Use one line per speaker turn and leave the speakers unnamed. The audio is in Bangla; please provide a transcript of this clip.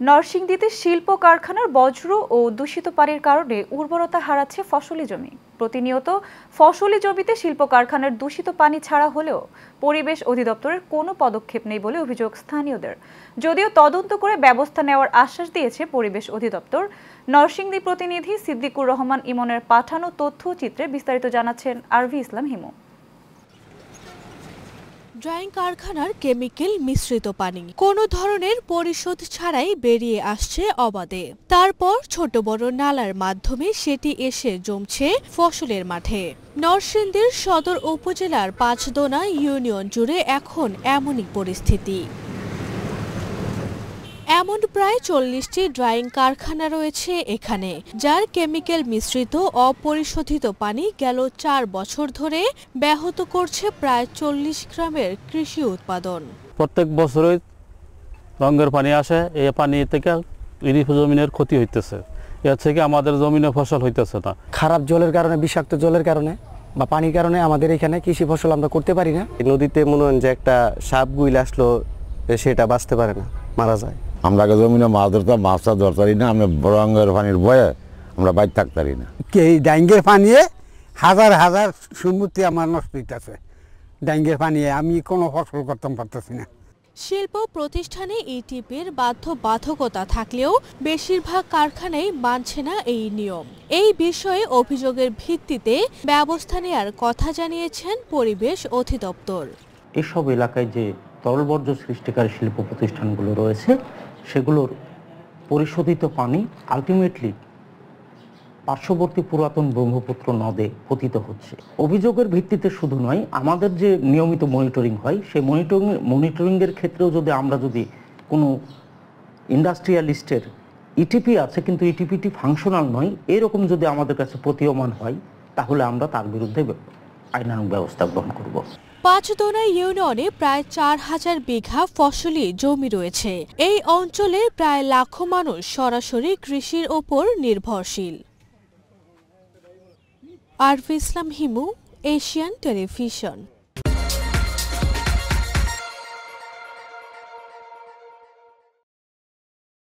নরসিংদীতে শিল্প কারখানার বজ্র ও দূষিত পানির কারণে উর্বরতা হারাচ্ছে ফসলি জমি। প্রতিনিয়ত ফসলি জমিতে শিল্প কারখানার দূষিত পানি ছাড়া হলেও পরিবেশ অধিদপ্তরের কোনো পদক্ষেপ নেই বলে অভিযোগ স্থানীয়দের। যদিও তদন্ত করে ব্যবস্থা নেওয়ার আশ্বাস দিয়েছে পরিবেশ অধিদপ্তর। নরসিংদী প্রতিনিধি সিদ্দিকুর রহমান ইমনের পাঠানো তথ্যচিত্রে বিস্তারিত জানাচ্ছেন আরভি ইসলাম হিমু।
ড্রাইং কারখানার কেমিক্যাল মিশ্রিত পানি কোনো ধরনের পরিশোধ ছাড়াই বেরিয়ে আসছে অবাধে। তারপর ছোট বড় নালার মাধ্যমে সেটি এসে জমছে ফসলের মাঠে। নরসিংদীর সদর উপজেলার পাঁচদোনা ইউনিয়ন জুড়ে এখন এমনই পরিস্থিতি। এমন প্রায় 40টি ড্রাইং কারখানা রয়েছে এখানে, যার কেমিক্যাল মিশ্রিত অপরিশোধিত পানি গেল 4 বছর ধরে ব্যাহত করছে প্রায় 40 গ্রামের কৃষি উৎপাদন।
প্রত্যেক বছরই রঙের পানি আসে, এই পানি থেকে জমিনের ক্ষতি হইতেছে। এর থেকে আমাদের জমিনে ফসল হইতেছে না।
খারাপ জলের কারণে, বিষাক্ত জলের কারণে বা পানির কারণে আমাদের এখানে কৃষি ফসল আমরা করতে পারি না।
নদীতে মনে হয় যে একটা সাপ গুইল আসলো, সেটা বাঁচতে পারে না, মারা যায়।
আমরা জমিনে মাছ ধরতাম, মাছটা ধরতারি না, আমরা রঙের পানির ভয়ে আমরা বাইর থাকতারি না।
এই ডাইঙ্গের পানিয়ে হাজার হাজার সম্পত্তি আমার নষ্ট হইতেছে। ডাইঙ্গের পানিয়ে আমি কোনো ফসল করতে পারতেছি না।
শিল্প প্রতিষ্ঠানে ইটিপির বাধ্যবাধকতা থাকলেও বেশিরভাগ কারখানাই মানছে না এই নিয়ম। এই বিষয়ে অভিযোগের ভিত্তিতে ব্যবস্থা নেওয়ার কথা জানিয়েছেন পরিবেশ অধিদপ্তর।
এসব এলাকায় যে তরল বর্জ্য সৃষ্টিকারী শিল্প প্রতিষ্ঠানগুলো রয়েছে, সেগুলোর পরিশোধিত পানি আলটিমেটলি পার্শ্ববর্তী পুরাতন ব্রহ্মপুত্র নদে পতিত হচ্ছে। অভিযোগের ভিত্তিতে শুধু নয়, আমাদের যে নিয়মিত মনিটরিং হয়, সেই মনিটরিংয়ের ক্ষেত্রেও আমরা যদি কোনো ইন্ডাস্ট্রিয়ালিস্টের ইটিপি আছে কিন্তু ইটিপিটি ফাংশনাল নয়, এরকম যদি আমাদের কাছে প্রতীয়মান হয়, তাহলে আমরা তার বিরুদ্ধে আইনানুগ ব্যবস্থা গ্রহণ করব।
পাঁচদোনা ইউনিয়নে প্রায় 4000 বিঘা ফসলি জমি রয়েছে। এই অঞ্চলের প্রায় লাখো মানুষ সরাসরি কৃষির ওপর নির্ভরশীল। আরভি ইসলাম হিমু, এশিয়ান টেলিভিশন।